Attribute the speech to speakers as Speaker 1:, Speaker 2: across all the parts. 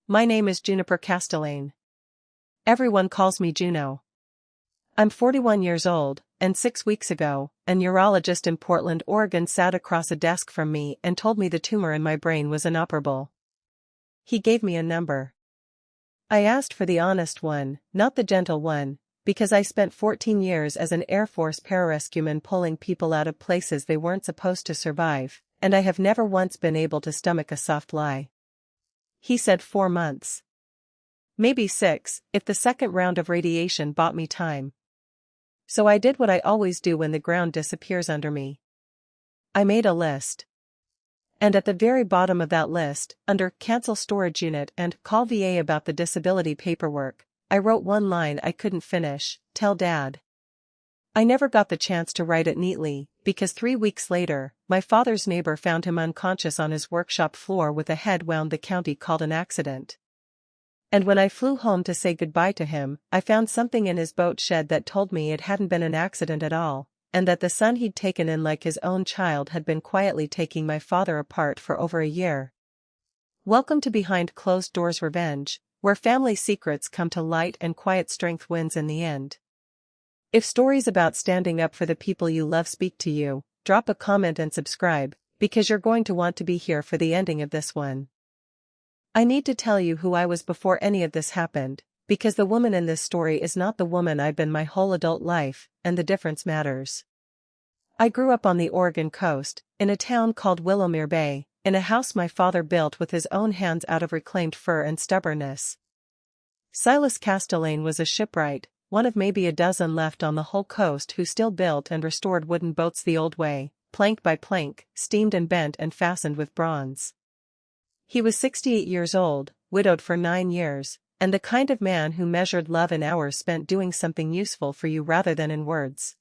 Speaker 1: My name is Juniper Castellane. Everyone calls me Juno. I'm 41 years old, and 6 weeks ago, a neurologist in Portland, Oregon sat across a desk from me and told me the tumor in my brain was inoperable. He gave me a number. I asked for the honest one, not the gentle one, because I spent 14 years as an Air Force pararescueman pulling people out of places they weren't supposed to survive, and I have never once been able to stomach a soft lie. He said 4 months. Maybe 6, if the second round of radiation bought me time. So I did what I always do when the ground disappears under me. I made a list. And at the very bottom of that list, under Cancel Storage Unit and Call VA about the disability paperwork, I wrote one line I couldn't finish: tell Dad. I never got the chance to write it neatly, because 3 weeks later, my father's neighbor found him unconscious on his workshop floor with a head wound the county called an accident. And when I flew home to say goodbye to him, I found something in his boat shed that told me it hadn't been an accident at all, and that the son he'd taken in like his own child had been quietly taking my father apart for over a year. Welcome to Behind Closed Doors Revenge, where family secrets come to light and quiet strength wins in the end. If stories about standing up for the people you love speak to you, drop a comment and subscribe, because you're going to want to be here for the ending of this one. I need to tell you who I was before any of this happened, because the woman in this story is not the woman I've been my whole adult life, and the difference matters. I grew up on the Oregon coast, in a town called Willowmere Bay, in a house my father built with his own hands out of reclaimed fur and stubbornness. Silas Castellane was a shipwright, one of maybe a dozen left on the whole coast who still built and restored wooden boats the old way, plank by plank, steamed and bent and fastened with bronze. He was 68 years old, widowed for 9 years, and the kind of man who measured love in hours spent doing something useful for you rather than in words.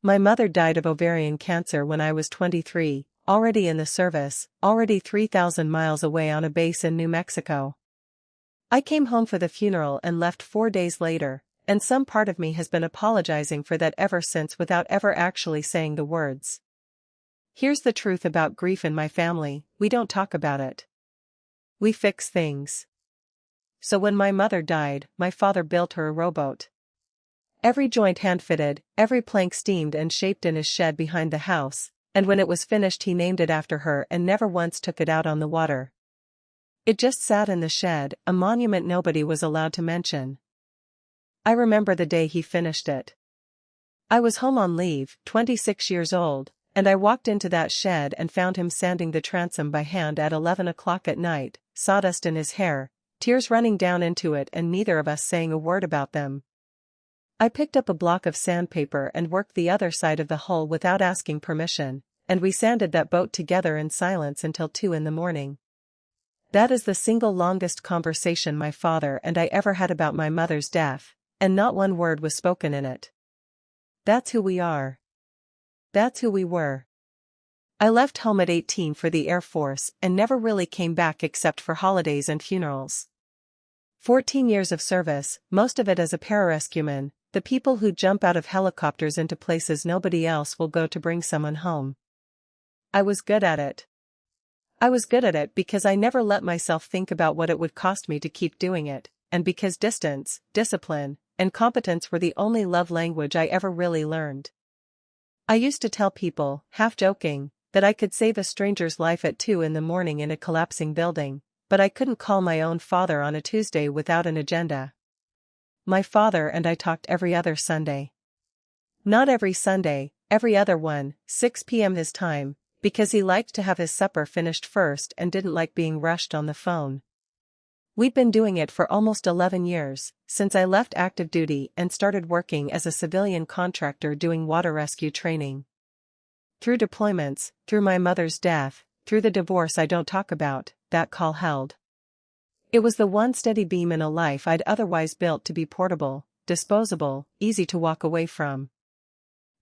Speaker 1: My mother died of ovarian cancer when I was 23, already in the service, already 3,000 miles away on a base in New Mexico. I came home for the funeral and left 4 days later, and some part of me has been apologizing for that ever since without ever actually saying the words. Here's the truth about grief in my family: we don't talk about it. We fix things. So when my mother died, my father built her a rowboat. Every joint hand-fitted, every plank steamed and shaped in his shed behind the house, and when it was finished he named it after her and never once took it out on the water. It just sat in the shed, a monument nobody was allowed to mention. I remember the day he finished it. I was home on leave, 26 years old, and I walked into that shed and found him sanding the transom by hand at 11 o'clock at night, sawdust in his hair, tears running down into it and neither of us saying a word about them. I picked up a block of sandpaper and worked the other side of the hull without asking permission, and we sanded that boat together in silence until 2 in the morning. That is the single longest conversation my father and I ever had about my mother's death, and not one word was spoken in it. That's who we are. That's who we were. I left home at 18 for the Air Force and never really came back except for holidays and funerals. 14 years of service, most of it as a pararescueman, the people who jump out of helicopters into places nobody else will go to bring someone home. I was good at it. I was good at it because I never let myself think about what it would cost me to keep doing it, and because distance, discipline, and competence were the only love language I ever really learned. I used to tell people, half joking, that I could save a stranger's life at 2 in the morning in a collapsing building, but I couldn't call my own father on a Tuesday without an agenda. My father and I talked every other Sunday. Not every Sunday, every other one, 6 p.m. his time, because he liked to have his supper finished first and didn't like being rushed on the phone. We'd been doing it for almost 11 years, since I left active duty and started working as a civilian contractor doing water rescue training. Through deployments, through my mother's death, through the divorce I don't talk about, that call held. It was the one steady beam in a life I'd otherwise built to be portable, disposable, easy to walk away from.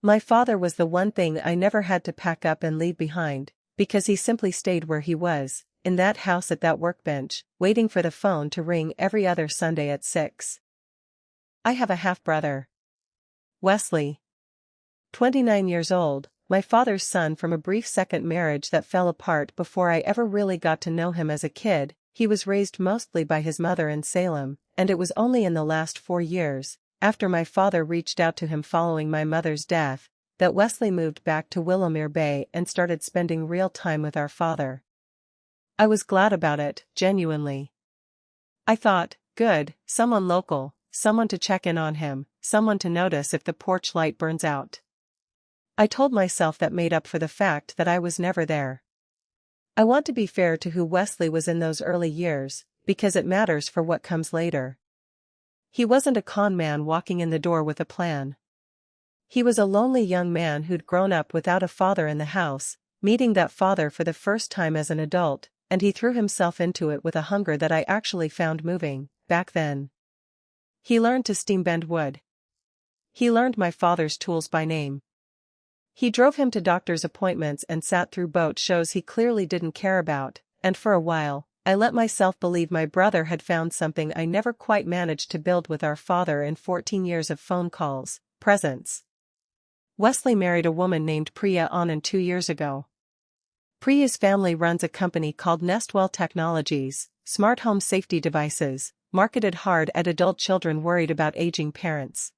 Speaker 1: My father was the one thing I never had to pack up and leave behind, because he simply stayed where he was, in that house at that workbench, waiting for the phone to ring every other Sunday at 6. I have a half-brother. Wesley. 29 years old, my father's son from a brief second marriage that fell apart before I ever really got to know him as a kid, He was raised mostly by his mother in Salem, and it was only in the last 4 years, after my father reached out to him following my mother's death, that Wesley moved back to Willowmere Bay and started spending real time with our father. I was glad about it, genuinely. I thought, good, someone local, someone to check in on him, someone to notice if the porch light burns out. I told myself that made up for the fact that I was never there. I want to be fair to who Wesley was in those early years, because it matters for what comes later. He wasn't a con man walking in the door with a plan. He was a lonely young man who'd grown up without a father in the house, meeting that father for the first time as an adult, and he threw himself into it with a hunger that I actually found moving, back then. He learned to steam bend wood. He learned my father's tools by name. He drove him to doctor's appointments and sat through boat shows he clearly didn't care about, and for a while, I let myself believe my brother had found something I never quite managed to build with our father in 14 years of phone calls, presence. Wesley married a woman named Priya Anand 2 years ago. Priya's family runs a company called Nestwell Technologies, smart home safety devices, marketed hard at adult children worried about aging parents.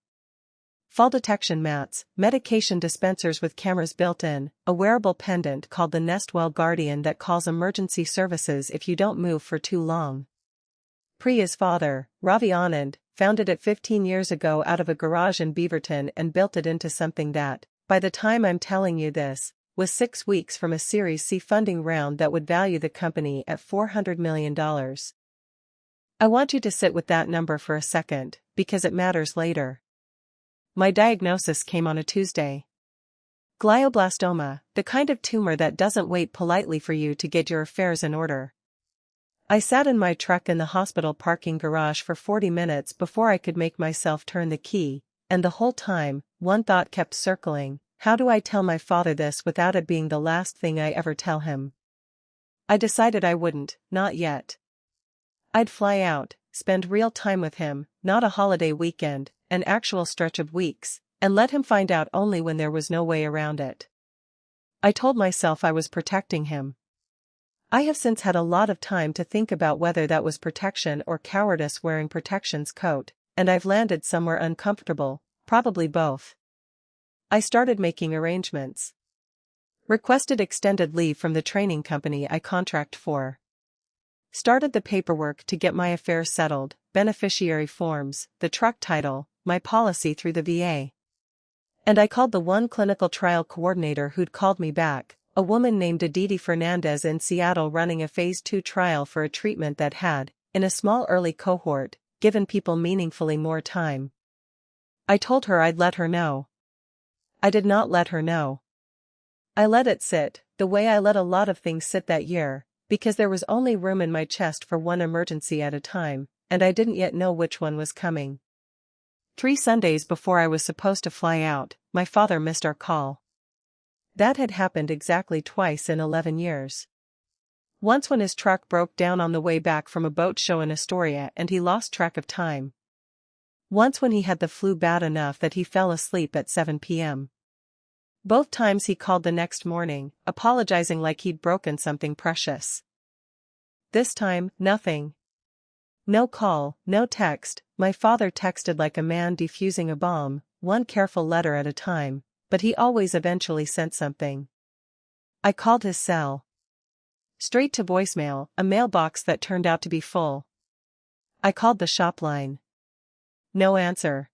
Speaker 1: Fall detection mats, medication dispensers with cameras built in, a wearable pendant called the Nestwell Guardian that calls emergency services if you don't move for too long. Priya's father, Ravi Anand, founded it 15 years ago out of a garage in Beaverton and built it into something that, by the time I'm telling you this, was 6 weeks from a Series C funding round that would value the company at $400 million. I want you to sit with that number for a second, because it matters later. My diagnosis came on a Tuesday. Glioblastoma, the kind of tumor that doesn't wait politely for you to get your affairs in order. I sat in my truck in the hospital parking garage for 40 minutes before I could make myself turn the key, and the whole time, one thought kept circling: how do I tell my father this without it being the last thing I ever tell him? I decided I wouldn't, not yet. I'd fly out, spend real time with him, not a holiday weekend, an actual stretch of weeks, and let him find out only when there was no way around it. I told myself I was protecting him. I have since had a lot of time to think about whether that was protection or cowardice wearing protection's coat, and I've landed somewhere uncomfortable, probably both. I started making arrangements. Requested extended leave from the training company I contract for. Started the paperwork to get my affairs settled, beneficiary forms, the truck title, my policy through the VA. And I called the one clinical trial coordinator who'd called me back, a woman named Aditi Fernandez in Seattle running a Phase 2 trial for a treatment that had, in a small early cohort, given people meaningfully more time. I told her I'd let her know. I did not let her know. I let it sit, the way I let a lot of things sit that year, because there was only room in my chest for one emergency at a time, and I didn't yet know which one was coming. 3 Sundays before I was supposed to fly out, my father missed our call. That had happened exactly twice in 11 years. Once when his truck broke down on the way back from a boat show in Astoria and he lost track of time. Once when he had the flu bad enough that he fell asleep at 7 p.m. Both times he called the next morning, apologizing like he'd broken something precious. This time, nothing. No call, no text. My father texted like a man defusing a bomb, one careful letter at a time, but he always eventually sent something. I called his cell. Straight to voicemail, a mailbox that turned out to be full. I called the shop line. No answer.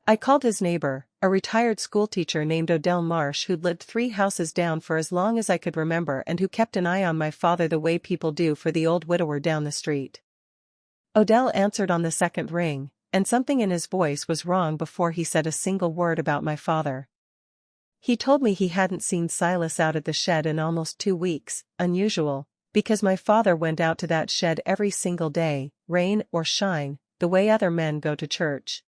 Speaker 1: I called his neighbor, a retired schoolteacher named Odell Marsh who'd lived 3 houses down for as long as I could remember and who kept an eye on my father the way people do for the old widower down the street. Odell answered on the second ring, and something in his voice was wrong before he said a single word about my father. He told me he hadn't seen Silas out at the shed in almost 2 weeks, unusual, because my father went out to that shed every single day, rain or shine, the way other men go to church.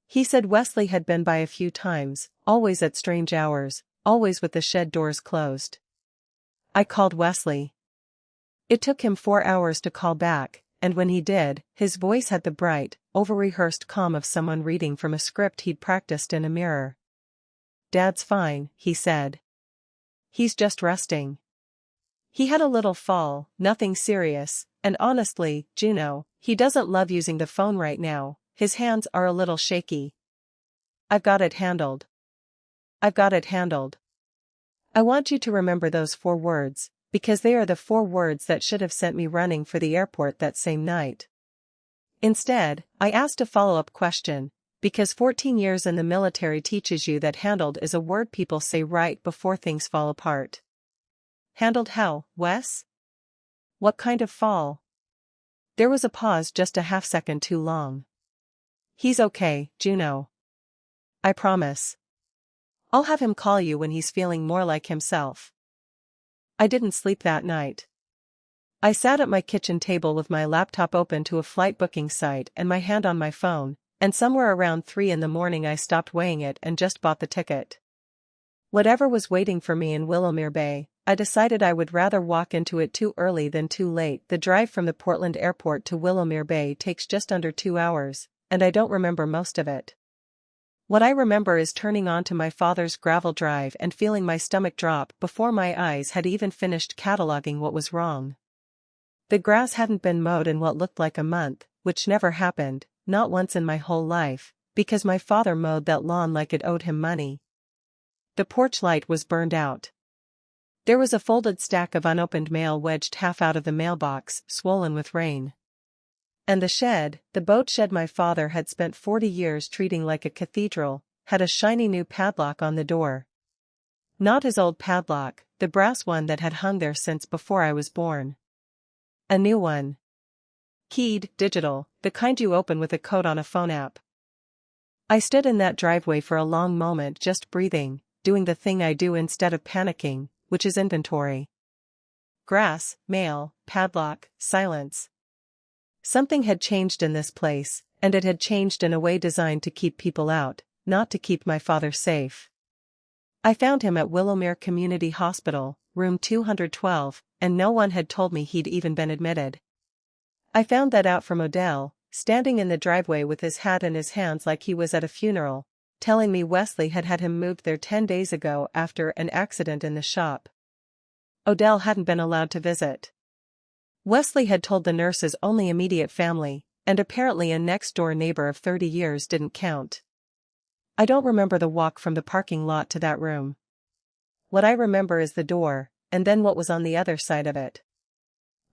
Speaker 1: He said Wesley had been by a few times, always at strange hours, always with the shed doors closed. I called Wesley. It took him 4 hours to call back, and when he did, his voice had the bright, over-rehearsed calm of someone reading from a script he'd practiced in a mirror. "Dad's fine," he said. "He's just resting. He had a little fall, nothing serious, and honestly, Juno, he doesn't love using the phone right now, his hands are a little shaky. I've got it handled. I've got it handled. I want you to remember those 4 words, because they are the 4 words that should have sent me running for the airport that same night. Instead, I asked a follow-up question, because 14 years in the military teaches you that handled is a word people say right before things fall apart. Handled how, Wes? What kind of fall? There was a pause just a half-second too long. He's okay, Juno. I promise. I'll have him call you when he's feeling more like himself. I didn't sleep that night. I sat at my kitchen table with my laptop open to a flight booking site and my hand on my phone, and somewhere around 3 in the morning I stopped weighing it and just bought the ticket. Whatever was waiting for me in Willowmere Bay, I decided I would rather walk into it too early than too late. The drive from the Portland airport to Willowmere Bay takes just under 2 hours, and I don't remember most of it. What I remember is turning onto my father's gravel drive and feeling my stomach drop before my eyes had even finished cataloging what was wrong. The grass hadn't been mowed in what looked like a month, which never happened, not once in my whole life, because my father mowed that lawn like it owed him money. The porch light was burned out. There was a folded stack of unopened mail wedged half out of the mailbox, swollen with rain. And the shed, the boat shed my father had spent 40 years treating like a cathedral, had a shiny new padlock on the door. Not his old padlock, the brass one that had hung there since before I was born. A new one. Keyed, digital, the kind you open with a code on a phone app. I stood in that driveway for a long moment just breathing, doing the thing I do instead of panicking, which is inventory. Grass, mail, padlock, silence. Something had changed in this place, and it had changed in a way designed to keep people out, not to keep my father safe. I found him at Willowmere Community Hospital, room 212, and no one had told me he'd even been admitted. I found that out from Odell, standing in the driveway with his hat in his hands like he was at a funeral, telling me Wesley had had him moved there 10 days ago after an accident in the shop. Odell hadn't been allowed to visit. Wesley had told the nurses only immediate family, and apparently a next-door neighbor of 30 years didn't count. I don't remember the walk from the parking lot to that room. What I remember is the door, and then what was on the other side of it.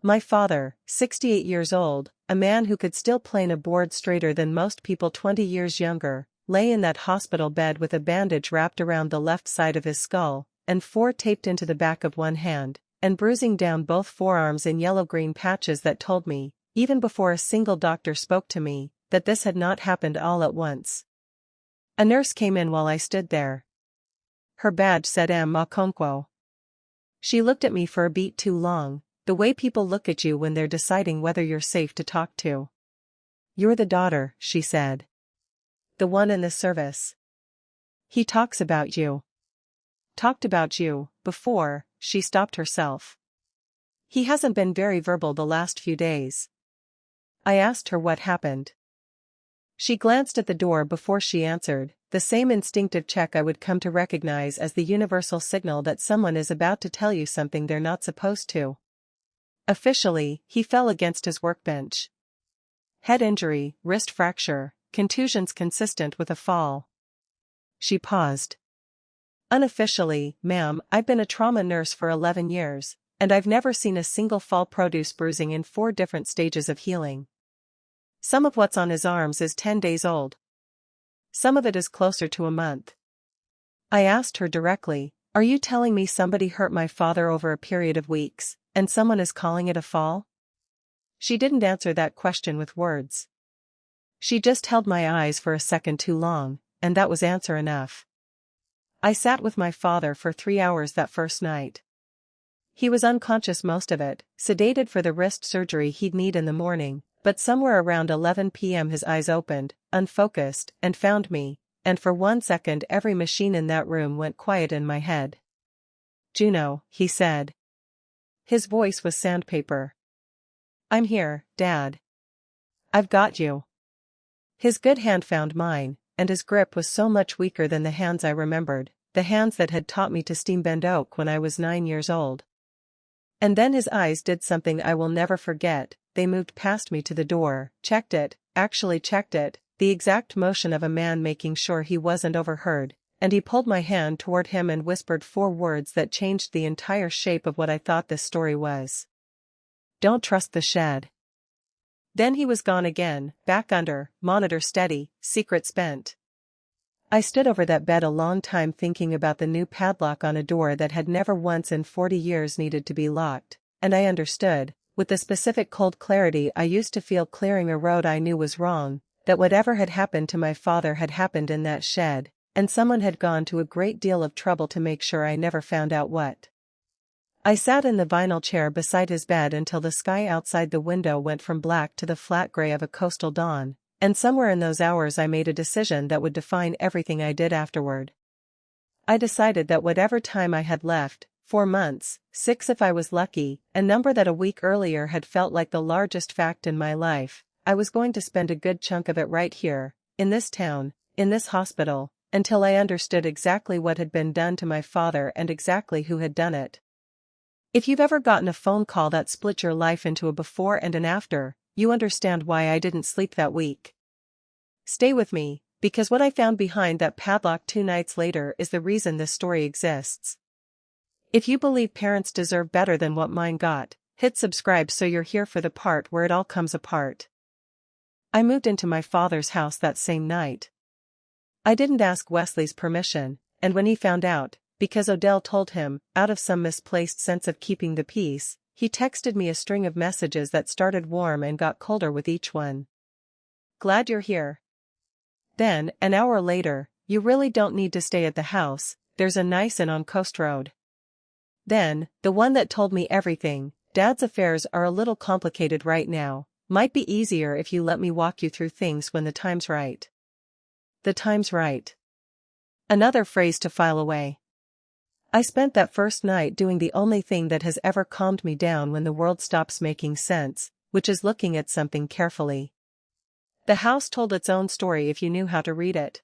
Speaker 1: My father, 68 years old, a man who could still plane a board straighter than most people 20 years younger, lay in that hospital bed with a bandage wrapped around the left side of his skull, and 4 taped into the back of one hand, and bruising down both forearms in yellow-green patches that told me, even before a single doctor spoke to me, that this had not happened all at once. A nurse came in while I stood there. Her badge said M. Makonkwo. She looked at me for a beat too long, the way people look at you when they're deciding whether you're safe to talk to. "You're the daughter," she said. "The one in the service. He talks about you." Talked about you, before, she stopped herself. He hasn't been very verbal the last few days. I asked her what happened. She glanced at the door before she answered, the same instinctive check I would come to recognize as the universal signal that someone is about to tell you something they're not supposed to. Officially, he fell against his workbench. Head injury, wrist fracture, contusions consistent with a fall. She paused. Unofficially, ma'am, I've been a trauma nurse for 11 years, and I've never seen a single fall produce bruising in 4 different stages of healing. Some of what's on his arms is 10 days old. Some of it is closer to a month. I asked her directly, "Are you telling me somebody hurt my father over a period of weeks, and someone is calling it a fall?" She didn't answer that question with words. She just held my eyes for a second too long, and that was answer enough. I sat with my father for 3 hours that first night. He was unconscious most of it, sedated for the wrist surgery he'd need in the morning, but somewhere around 11 p.m. his eyes opened, unfocused, and found me, and for 1 second every machine in that room went quiet in my head. "Juno," he said. His voice was sandpaper. "I'm here, Dad. I've got you." His good hand found mine, and his grip was so much weaker than the hands I remembered, the hands that had taught me to steam bend oak when I was 9 years old. And then his eyes did something I will never forget. They moved past me to the door, checked it, actually checked it, the exact motion of a man making sure he wasn't overheard, and he pulled my hand toward him and whispered 4 words that changed the entire shape of what I thought this story was. Don't trust the shed. Then he was gone again, back under, monitor steady, secret spent. I stood over that bed a long time thinking about the new padlock on a door that had never once in 40 years needed to be locked, and I understood, with the specific cold clarity I used to feel clearing a road I knew was wrong, that whatever had happened to my father had happened in that shed, and someone had gone to a great deal of trouble to make sure I never found out what. I sat in the vinyl chair beside his bed until the sky outside the window went from black to the flat gray of a coastal dawn, and somewhere in those hours I made a decision that would define everything I did afterward. I decided that whatever time I had left, 4 months, 6 if I was lucky, a number that a week earlier had felt like the largest fact in my life, I was going to spend a good chunk of it right here, in this town, in this hospital, until I understood exactly what had been done to my father and exactly who had done it. If you've ever gotten a phone call that split your life into a before and an after, you understand why I didn't sleep that week. Stay with me, because what I found behind that padlock 2 nights later is the reason this story exists. If you believe parents deserve better than what mine got, hit subscribe so you're here for the part where it all comes apart. I moved into my father's house that same night. I didn't ask Wesley's permission, and when he found out, because Odell told him, out of some misplaced sense of keeping the peace, he texted me a string of messages that started warm and got colder with each one. Glad you're here. Then, an hour later, you really don't need to stay at the house, there's a nice inn on Coast Road. Then, the one that told me everything, Dad's affairs are a little complicated right now, might be easier if you let me walk you through things when the time's right. The time's right. Another phrase to file away. I spent that first night doing the only thing that has ever calmed me down when the world stops making sense, which is looking at something carefully. The house told its own story if you knew how to read it.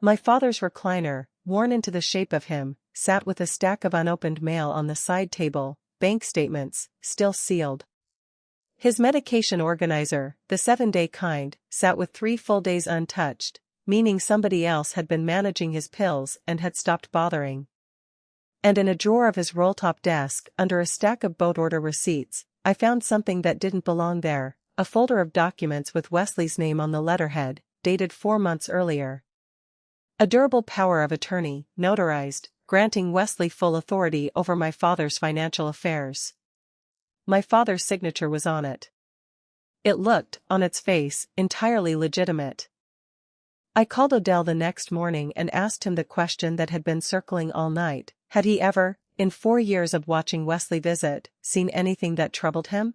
Speaker 1: My father's recliner, worn into the shape of him, sat with a stack of unopened mail on the side table, bank statements, still sealed. His medication organizer, the 7-day kind, sat with 3 full days untouched, meaning somebody else had been managing his pills and had stopped bothering. And in a drawer of his roll-top desk, under a stack of boat order receipts, I found something that didn't belong there, a folder of documents with Wesley's name on the letterhead, dated 4 months earlier. A durable power of attorney, notarized, granting Wesley full authority over my father's financial affairs. My father's signature was on it. It looked, on its face, entirely legitimate. I called Odell the next morning and asked him the question that had been circling all night. Had he ever, in 4 years of watching Wesley visit, seen anything that troubled him?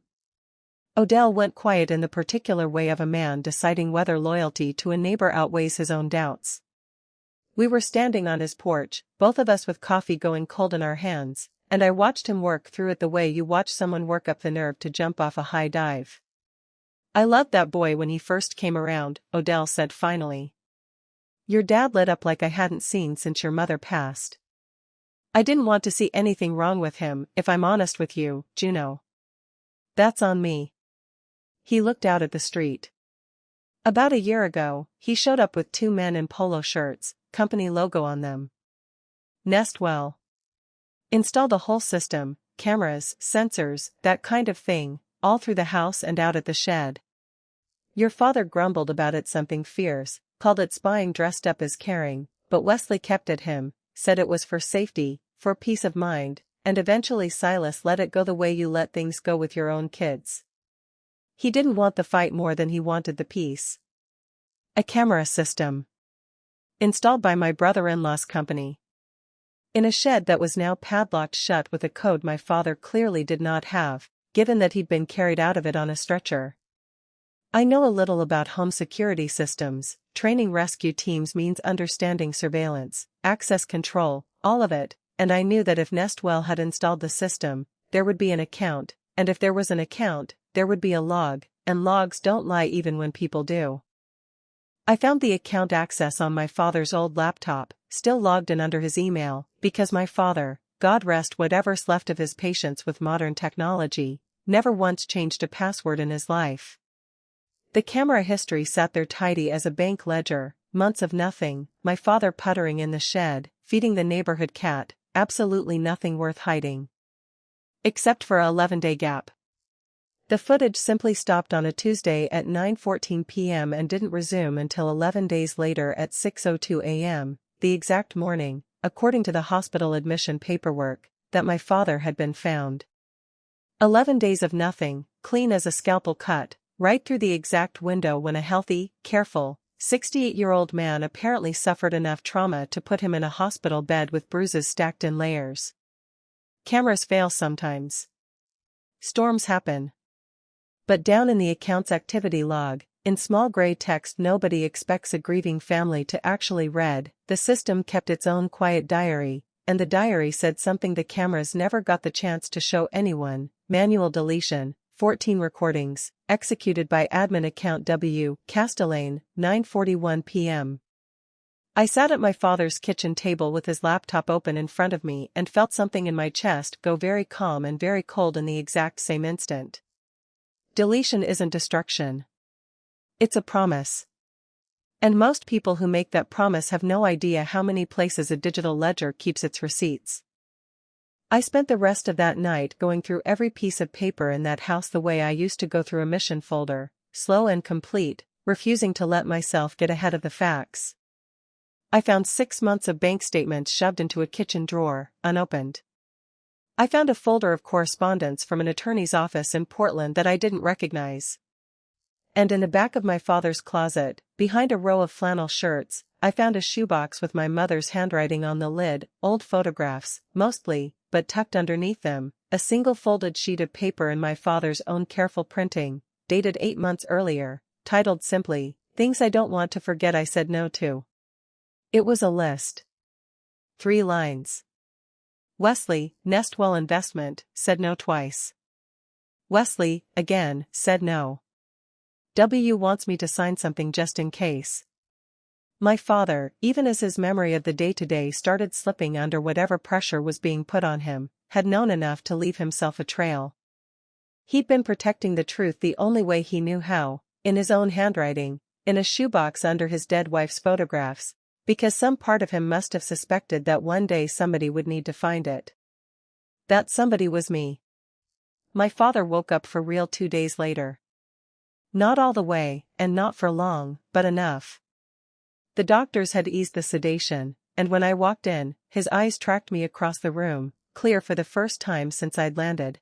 Speaker 1: Odell went quiet in the particular way of a man deciding whether loyalty to a neighbor outweighs his own doubts. We were standing on his porch, both of us with coffee going cold in our hands, and I watched him work through it the way you watch someone work up the nerve to jump off a high dive. I loved that boy when he first came around, Odell said finally. Your dad lit up like I hadn't seen since your mother passed. I didn't want to see anything wrong with him, if I'm honest with you, Juno. That's on me. He looked out at the street. About a year ago, he showed up with 2 men in polo shirts, company logo on them. Nestwell. Installed a whole system, cameras, sensors, that kind of thing, all through the house and out at the shed. Your father grumbled about it something fierce, called it spying dressed up as caring, but Wesley kept at him, said it was for safety, for peace of mind, and eventually Silas let it go the way you let things go with your own kids. He didn't want the fight more than he wanted the peace. A camera system. Installed by my brother-in-law's company. In a shed that was now padlocked shut with a code my father clearly did not have, given that he'd been carried out of it on a stretcher. I know a little about home security systems. Training rescue teams means understanding surveillance, access control, all of it, and I knew that if Nestwell had installed the system, there would be an account, and if there was an account, there would be a log, and logs don't lie even when people do. I found the account access on my father's old laptop, still logged in under his email, because my father, God rest whatever's left of his patience with modern technology, never once changed a password in his life. The camera history sat there tidy as a bank ledger, months of nothing, my father puttering in the shed, feeding the neighborhood cat, absolutely nothing worth hiding. Except for a 11-day gap. The footage simply stopped on a Tuesday at 9:14 p.m. and didn't resume until 11 days later at 6:02 a.m., the exact morning, according to the hospital admission paperwork, that my father had been found. 11 days of nothing, clean as a scalpel cut, right through the exact window when a healthy, careful, 68-year-old man apparently suffered enough trauma to put him in a hospital bed with bruises stacked in layers. Cameras fail sometimes. Storms happen. But down in the account's activity log, in small gray text nobody expects a grieving family to actually read, the system kept its own quiet diary, and the diary said something the cameras never got the chance to show anyone: manual deletion, 14 recordings, executed by admin account W. Castellane, 9:41 p.m. I sat at my father's kitchen table with his laptop open in front of me and felt something in my chest go very calm and very cold in the exact same instant. Deletion isn't destruction. It's a promise. And most people who make that promise have no idea how many places a digital ledger keeps its receipts. I spent the rest of that night going through every piece of paper in that house the way I used to go through a mission folder, slow and complete, refusing to let myself get ahead of the facts. I found 6 months of bank statements shoved into a kitchen drawer, unopened. I found a folder of correspondence from an attorney's office in Portland that I didn't recognize. And in the back of my father's closet, behind a row of flannel shirts, I found a shoebox with my mother's handwriting on the lid, old photographs, mostly, but tucked underneath them, a single folded sheet of paper in my father's own careful printing, dated 8 months earlier, titled simply, "Things I Don't Want to Forget I Said No To." It was a list. 3 lines. Wesley, Nestwell Investment, said no twice. Wesley, again, said no. W wants me to sign something just in case. My father, even as his memory of the day-to-day started slipping under whatever pressure was being put on him, had known enough to leave himself a trail. He'd been protecting the truth the only way he knew how, in his own handwriting, in a shoebox under his dead wife's photographs, because some part of him must have suspected that one day somebody would need to find it. That somebody was me. My father woke up for real 2 days later. Not all the way, and not for long, but enough. The doctors had eased the sedation, and when I walked in, his eyes tracked me across the room, clear for the first time since I'd landed.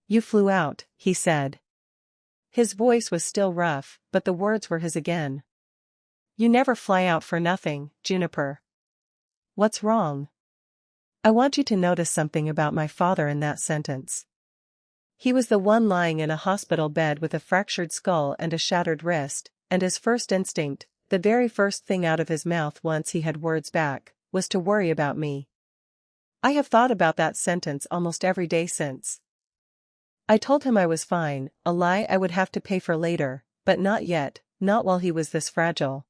Speaker 1: "You flew out," he said. His voice was still rough, but the words were his again. "You never fly out for nothing, Juniper." What's wrong? I want you to notice something about my father in that sentence. He was the one lying in a hospital bed with a fractured skull and a shattered wrist, and his first instinct, the very first thing out of his mouth once he had words back, was to worry about me. I have thought about that sentence almost every day since. I told him I was fine, a lie I would have to pay for later, but not yet, not while he was this fragile.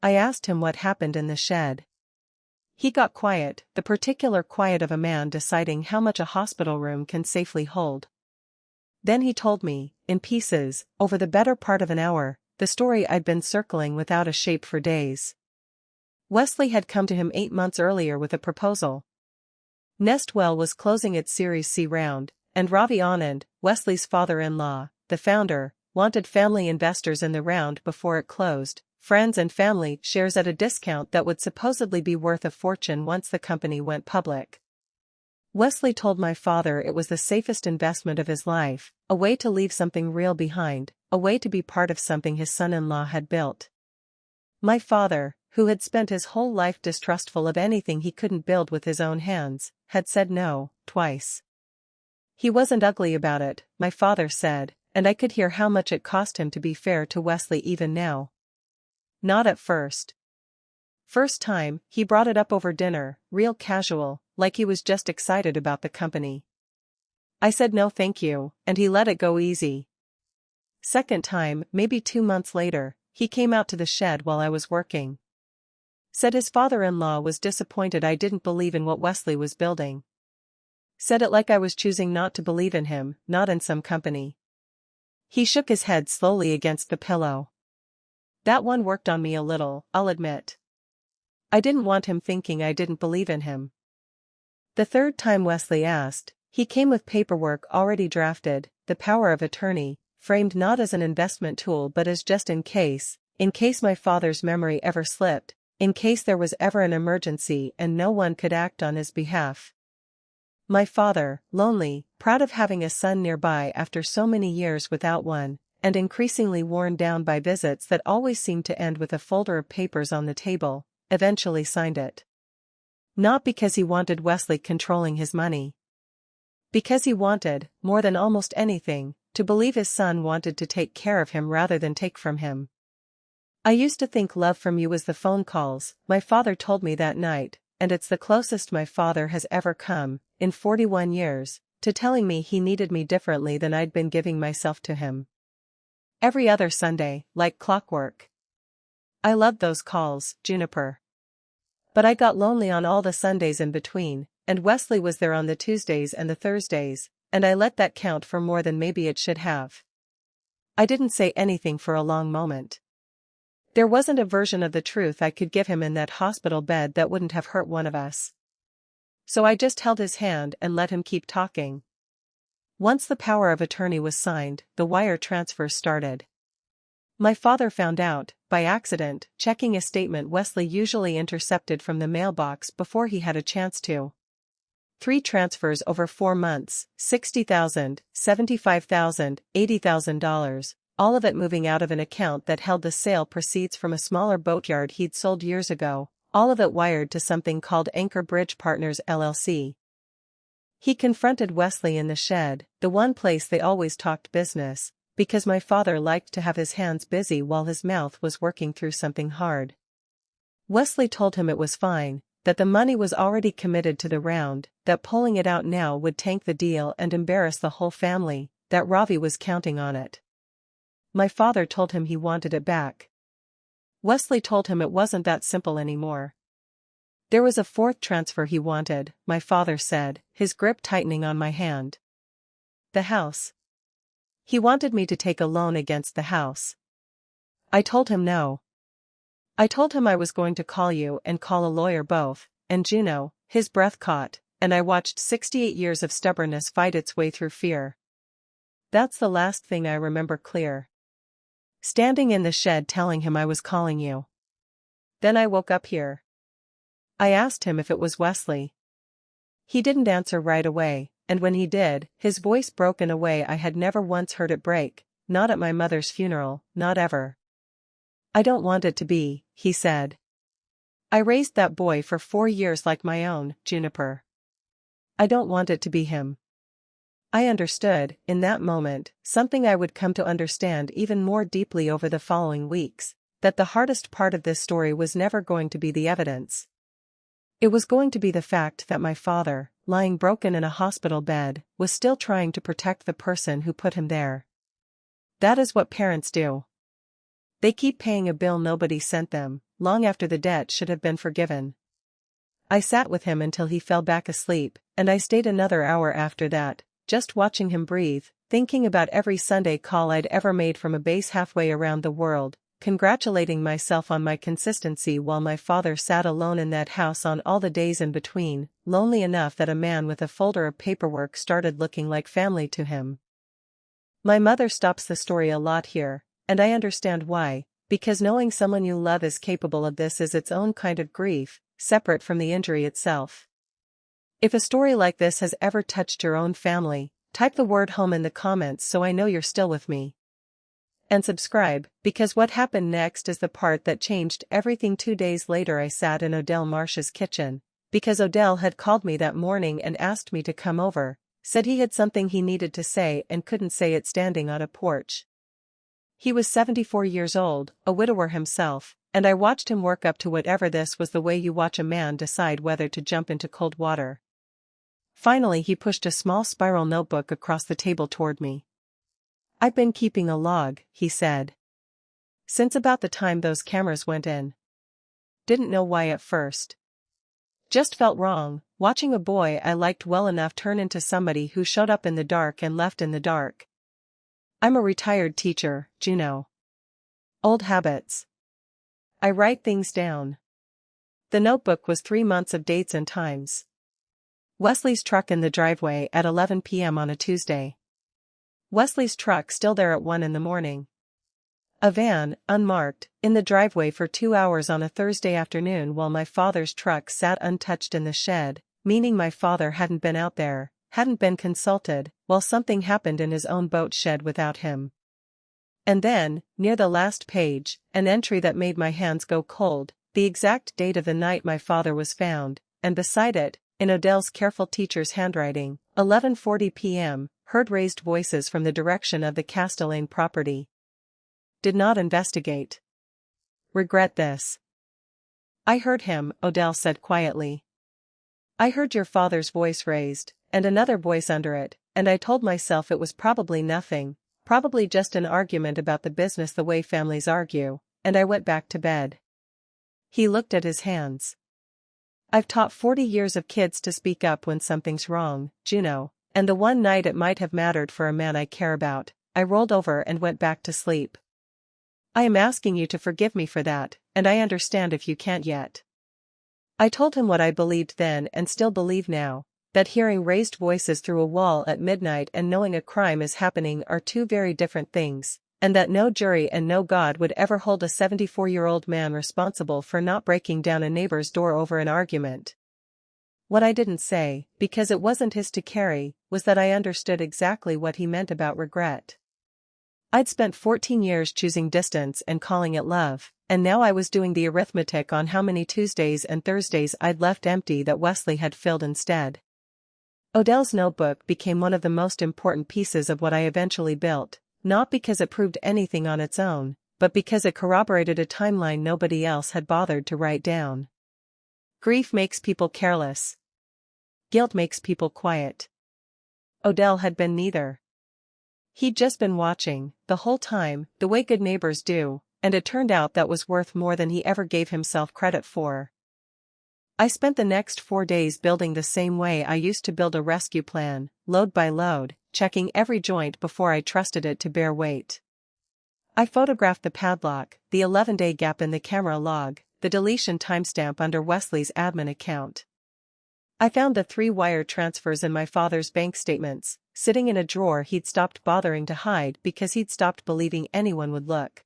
Speaker 1: I asked him what happened in the shed. He got quiet, the particular quiet of a man deciding how much a hospital room can safely hold. Then he told me, in pieces, over the better part of an hour, the story I'd been circling without a shape for days. Wesley had come to him 8 months earlier with a proposal. Nestwell was closing its Series C round, and Ravi Anand, Wesley's father-in-law, the founder, wanted family investors in the round before it closed, friends and family shares at a discount that would supposedly be worth a fortune once the company went public. Wesley told my father it was the safest investment of his life, a way to leave something real behind, a way to be part of something his son-in-law had built. My father, who had spent his whole life distrustful of anything he couldn't build with his own hands, had said no, twice. He wasn't ugly about it, my father said, and I could hear how much it cost him to be fair to Wesley even now. Not at first. First time, he brought it up over dinner, real casual, like he was just excited about the company. I said no thank you, and he let it go easy. Second time, maybe 2 months later, he came out to the shed while I was working. Said his father-in-law was disappointed I didn't believe in what Wesley was building. Said it like I was choosing not to believe in him, not in some company. He shook his head slowly against the pillow. That one worked on me a little, I'll admit. I didn't want him thinking I didn't believe in him. The third time Wesley asked, he came with paperwork already drafted, the power of attorney, framed not as an investment tool but as just in case my father's memory ever slipped, in case there was ever an emergency and no one could act on his behalf. My father, lonely, proud of having a son nearby after so many years without one, and increasingly worn down by visits that always seemed to end with a folder of papers on the table, eventually signed it. Not because he wanted Wesley controlling his money. Because he wanted, more than almost anything, to believe his son wanted to take care of him rather than take from him. I used to think love from you was the phone calls, my father told me that night, and it's the closest my father has ever come, in 41 years, to telling me he needed me differently than I'd been giving myself to him. Every other Sunday, like clockwork. I loved those calls, Juniper. But I got lonely on all the Sundays in between, and Wesley was there on the Tuesdays and the Thursdays, and I let that count for more than maybe it should have. I didn't say anything for a long moment. There wasn't a version of the truth I could give him in that hospital bed that wouldn't have hurt one of us. So I just held his hand and let him keep talking. Once the power of attorney was signed, the wire transfers started. My father found out, by accident, checking a statement Wesley usually intercepted from the mailbox before he had a chance to. 3 transfers over 4 months, $60,000, $75,000, $80,000, all of it moving out of an account that held the sale proceeds from a smaller boatyard he'd sold years ago, all of it wired to something called Anchor Bridge Partners LLC. He confronted Wesley in the shed, the one place they always talked business, because my father liked to have his hands busy while his mouth was working through something hard. Wesley told him it was fine, that the money was already committed to the round, that pulling it out now would tank the deal and embarrass the whole family, that Ravi was counting on it. My father told him he wanted it back. Wesley told him it wasn't that simple anymore. There was a 4th transfer he wanted, my father said, his grip tightening on my hand. The house. He wanted me to take a loan against the house. I told him no. I told him I was going to call you and call a lawyer both, and Juno, his breath caught, and I watched 68 years of stubbornness fight its way through fear. That's the last thing I remember clear. Standing in the shed telling him I was calling you. Then I woke up here. I asked him if it was Wesley. He didn't answer right away, and when he did, his voice broke in a way I had never once heard it break, not at my mother's funeral, not ever. I don't want it to be, he said. I raised that boy for 4 years like my own, Juniper. I don't want it to be him. I understood, in that moment, something I would come to understand even more deeply over the following weeks, that the hardest part of this story was never going to be the evidence. It was going to be the fact that my father, lying broken in a hospital bed, was still trying to protect the person who put him there. That is what parents do. They keep paying a bill nobody sent them, long after the debt should have been forgiven. I sat with him until he fell back asleep, and I stayed another hour after that, just watching him breathe, thinking about every Sunday call I'd ever made from a base halfway around the world, congratulating myself on my consistency while my father sat alone in that house on all the days in between, lonely enough that a man with a folder of paperwork started looking like family to him. My mother stops the story a lot here, and I understand why, because knowing someone you love is capable of this is its own kind of grief, separate from the injury itself. If a story like this has ever touched your own family, type the word home in the comments so I know you're still with me. And subscribe, because what happened next is the part that changed everything. 2 days later I sat in Odell Marsh's kitchen, because Odell had called me that morning and asked me to come over, said he had something he needed to say and couldn't say it standing on a porch. He was 74 years old, a widower himself, and I watched him work up to whatever this was the way you watch a man decide whether to jump into cold water. Finally he pushed a small spiral notebook across the table toward me. I've been keeping a log, he said. Since about the time those cameras went in. didn't know why at first. Just felt wrong, watching a boy I liked well enough turn into somebody who showed up in the dark and left in the dark. I'm a retired teacher, Juno. Old habits. I write things down. The notebook was 3 months of dates and times. Wesley's truck in the driveway at 11 p.m. on a Tuesday. Wesley's truck still there at 1 in the morning. A van, unmarked, in the driveway for 2 hours on a Thursday afternoon while my father's truck sat untouched in the shed, meaning my father hadn't been out there, hadn't been consulted, while something happened in his own boat shed without him. And then, near the last page, an entry that made my hands go cold, the exact date of the night my father was found, and beside it, in Odell's careful teacher's handwriting, 11:40 p.m., heard raised voices from the direction of the Castellane property. Did not investigate. Regret this. I heard him, Odell said quietly. I heard your father's voice raised, and another voice under it, and I told myself it was probably nothing, probably just an argument about the business the way families argue, and I went back to bed. He looked at his hands. I've taught 40 years of kids to speak up when something's wrong, Juno, and the one night it might have mattered for a man I care about, I rolled over and went back to sleep. I am asking you to forgive me for that, and I understand if you can't yet. I told him what I believed then and still believe now, that hearing raised voices through a wall at midnight and knowing a crime is happening are two very different things, and that no jury and no God would ever hold a 74-year-old man responsible for not breaking down a neighbor's door over an argument. What I didn't say, because it wasn't his to carry, was that I understood exactly what he meant about regret. I'd spent 14 years choosing distance and calling it love, and now I was doing the arithmetic on how many Tuesdays and Thursdays I'd left empty that Wesley had filled instead. Odell's notebook became one of the most important pieces of what I eventually built, not because it proved anything on its own, but because it corroborated a timeline nobody else had bothered to write down. Grief makes people careless. Guilt makes people quiet. Odell had been neither. He'd just been watching, the whole time, the way good neighbors do, and it turned out that was worth more than he ever gave himself credit for. I spent the next 4 days building the same way I used to build a rescue plan, load by load, checking every joint before I trusted it to bear weight. I photographed the padlock, the 11-day gap in the camera log, the deletion timestamp under Wesley's admin account. I found the 3 wire transfers in my father's bank statements, sitting in a drawer he'd stopped bothering to hide because he'd stopped believing anyone would look.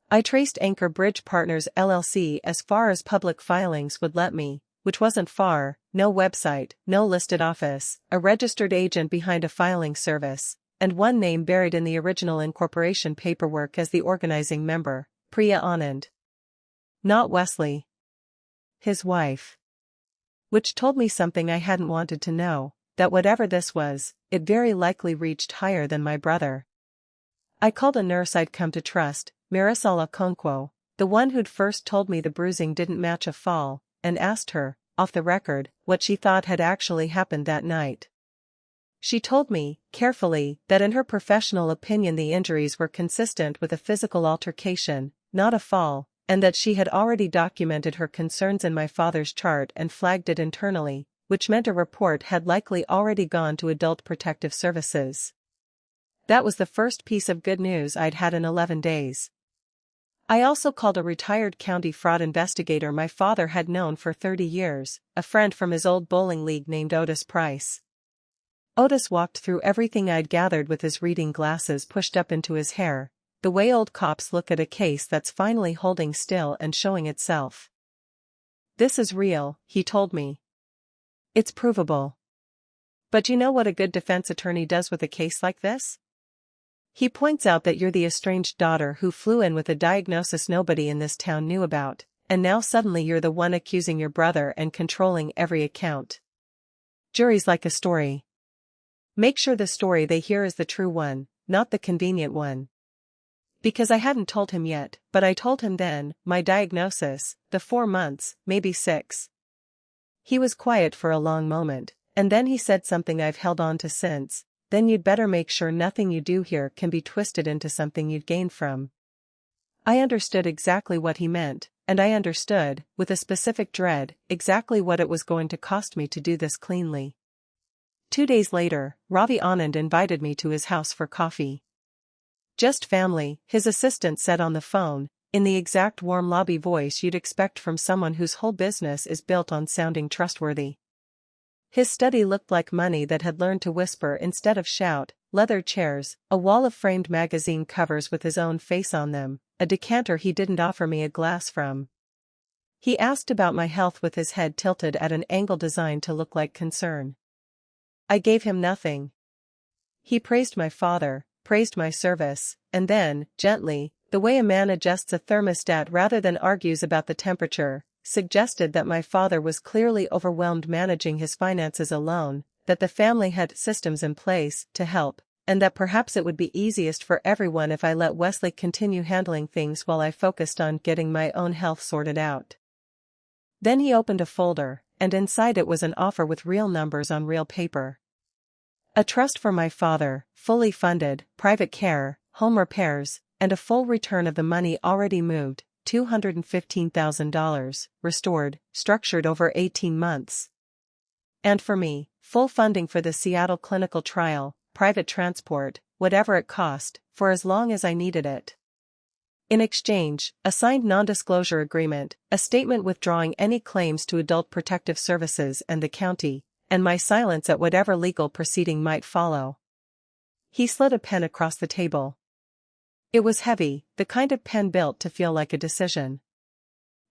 Speaker 1: I traced Anchor Bridge Partners LLC as far as public filings would let me, which wasn't far, no website, no listed office, a registered agent behind a filing service, and one name buried in the original incorporation paperwork as the organizing member, Priya Anand. Not Wesley. His wife. Which told me something I hadn't wanted to know, that whatever this was, it very likely reached higher than my brother. I called a nurse I'd come to trust, Marisol Okonkwo, the one who'd first told me the bruising didn't match a fall, and asked her, off the record, what she thought had actually happened that night. She told me, carefully, that in her professional opinion the injuries were consistent with a physical altercation, not a fall, and that she had already documented her concerns in my father's chart and flagged it internally, which meant a report had likely already gone to Adult Protective Services. That was the first piece of good news I'd had in 11 days. I also called a retired county fraud investigator my father had known for 30 years, a friend from his old bowling league named Otis Price. Otis walked through everything I'd gathered with his reading glasses pushed up into his hair, the way old cops look at a case that's finally holding still and showing itself. This is real, he told me. It's provable. But you know what a good defense attorney does with a case like this? He points out that you're the estranged daughter who flew in with a diagnosis nobody in this town knew about, and now suddenly you're the one accusing your brother and controlling every account. Juries like a story. Make sure the story they hear is the true one, not the convenient one. Because I hadn't told him yet, but I told him then, my diagnosis, the 4 months, maybe 6. He was quiet for a long moment, and then he said something I've held on to since, then you'd better make sure nothing you do here can be twisted into something you'd gain from. I understood exactly what he meant, and I understood, with a specific dread, exactly what it was going to cost me to do this cleanly. 2 days later, Ravi Anand invited me to his house for coffee. "Just family," his assistant said on the phone, in the exact warm lobby voice you'd expect from someone whose whole business is built on sounding trustworthy. His study looked like money that had learned to whisper instead of shout: leather chairs, a wall of framed magazine covers with his own face on them, a decanter he didn't offer me a glass from. He asked about my health with his head tilted at an angle designed to look like concern. I gave him nothing. He praised my father, praised my service, and then, gently, the way a man adjusts a thermostat rather than argues about the temperature, suggested that my father was clearly overwhelmed managing his finances alone, that the family had systems in place to help, and that perhaps it would be easiest for everyone if I let Wesley continue handling things while I focused on getting my own health sorted out. Then he opened a folder, and inside it was an offer with real numbers on real paper. A trust for my father, fully funded, private care, home repairs, and a full return of the money already moved, $215,000, restored, structured over 18 months. And for me, full funding for the Seattle clinical trial, private transport, whatever it cost, for as long as I needed it. In exchange, a signed non-disclosure agreement, a statement withdrawing any claims to adult protective services and the county, and my silence at whatever legal proceeding might follow. He slid a pen across the table. It was heavy, the kind of pen built to feel like a decision.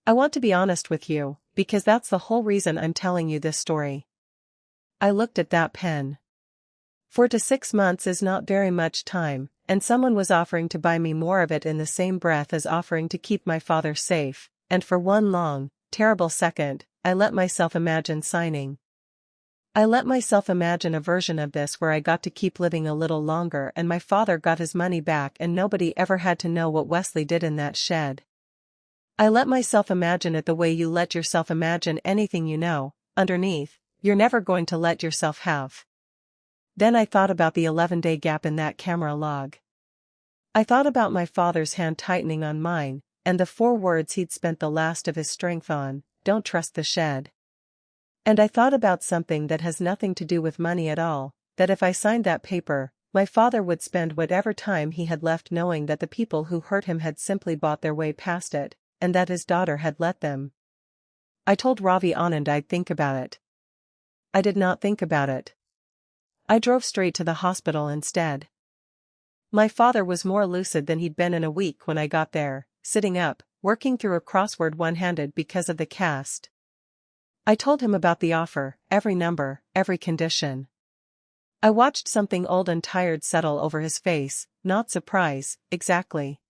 Speaker 1: "I want to be honest with you, because that's the whole reason I'm telling you this story." I looked at that pen. 4 to 6 months is not very much time, and someone was offering to buy me more of it in the same breath as offering to keep my father safe, and for one long, terrible second, I let myself imagine signing. I let myself imagine a version of this where I got to keep living a little longer and my father got his money back and nobody ever had to know what Wesley did in that shed. I let myself imagine it the way you let yourself imagine anything you know, underneath, you're never going to let yourself have. Then I thought about the 11-day gap in that camera log. I thought about my father's hand tightening on mine, and the 4 words he'd spent the last of his strength on: don't trust the shed. And I thought about something that has nothing to do with money at all, that if I signed that paper, my father would spend whatever time he had left knowing that the people who hurt him had simply bought their way past it, and that his daughter had let them. I told Ravi Anand I'd think about it. I did not think about it. I drove straight to the hospital instead. My father was more lucid than he'd been in a week when I got there, sitting up, working through a crossword one-handed because of the cast. I told him about the offer, every number, every condition. I watched something old and tired settle over his face, not surprise, exactly.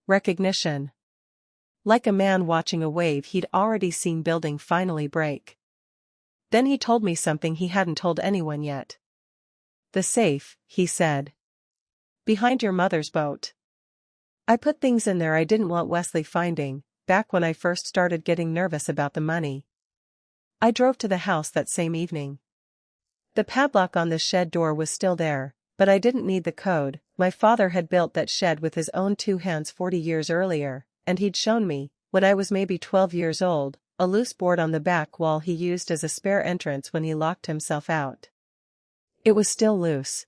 Speaker 1: Recognition. Like a man watching a wave he'd already seen building finally break. Then he told me something he hadn't told anyone yet. "The safe," he said. "Behind your mother's boat. I put things in there I didn't want Wesley finding, back when I first started getting nervous about the money." I drove to the house that same evening. The padlock on the shed door was still there, but I didn't need the code. My father had built that shed with his own 2 hands 40 years earlier, and he'd shown me, when I was maybe 12 years old, a loose board on the back wall he used as a spare entrance when he locked himself out. It was still loose.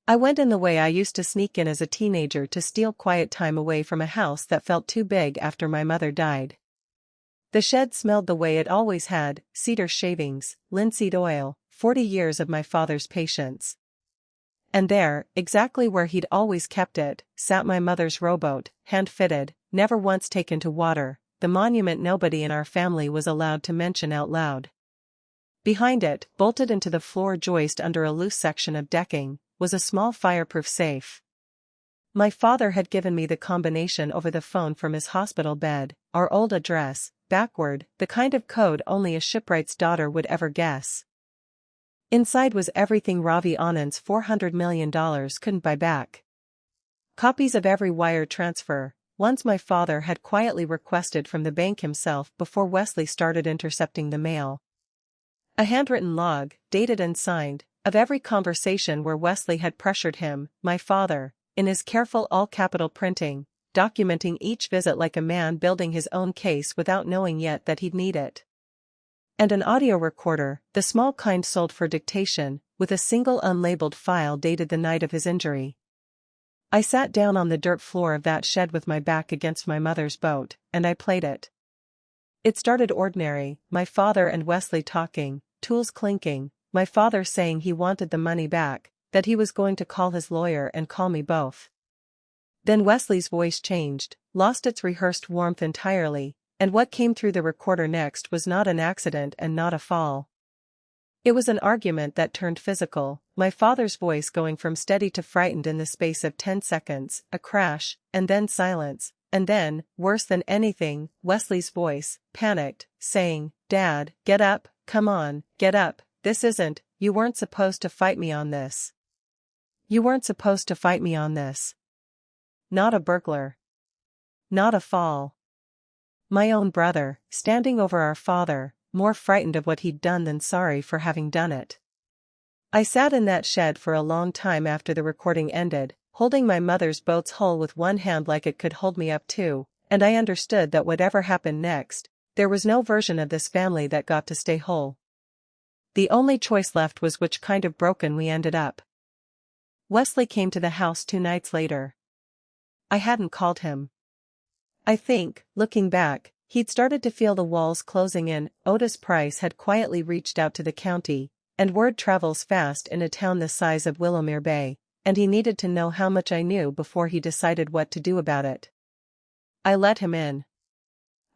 Speaker 1: I went in the way I used to sneak in as a teenager to steal quiet time away from a house that felt too big after my mother died. The shed smelled the way it always had: cedar shavings, linseed oil, 40 years of my father's patience. And there, exactly where he'd always kept it, sat my mother's rowboat, hand-fitted, never once taken to water, the monument nobody in our family was allowed to mention out loud. Behind it, bolted into the floor joist under a loose section of decking, was a small fireproof safe. My father had given me the combination over the phone from his hospital bed, our old address, backward, the kind of code only a shipwright's daughter would ever guess. Inside was everything Ravi Anand's $400 million couldn't buy back. Copies of every wire transfer, ones my father had quietly requested from the bank himself before Wesley started intercepting the mail. A handwritten log, dated and signed, of every conversation where Wesley had pressured him, my father, in his careful all-capital printing, documenting each visit like a man building his own case without knowing yet that he'd need it. And an audio recorder, the small kind sold for dictation, with a single unlabeled file dated the night of his injury. I sat down on the dirt floor of that shed with my back against my mother's boat, and I played it. It started ordinary, my father and Wesley talking, tools clinking, my father saying he wanted the money back, that he was going to call his lawyer and call me both. Then Wesley's voice changed, lost its rehearsed warmth entirely, and what came through the recorder next was not an accident and not a fall. It was an argument that turned physical, my father's voice going from steady to frightened in the space of 10 seconds, a crash, and then silence, and then, worse than anything, Wesley's voice, panicked, saying, "Dad, get up, come on, get up, you weren't supposed to fight me on this. You weren't supposed to fight me on this. Not a burglar. Not a fall. My own brother, standing over our father, more frightened of what he'd done than sorry for having done it." I sat in that shed for a long time after the recording ended, holding my mother's boat's hull with one hand like it could hold me up too, and I understood that whatever happened next, there was no version of this family that got to stay whole. The only choice left was which kind of broken we ended up. Wesley came to the house 2 nights later. I hadn't called him. I think, looking back, he'd started to feel the walls closing in. Otis Price had quietly reached out to the county, and word travels fast in a town the size of Willowmere Bay, and he needed to know how much I knew before he decided what to do about it. I let him in.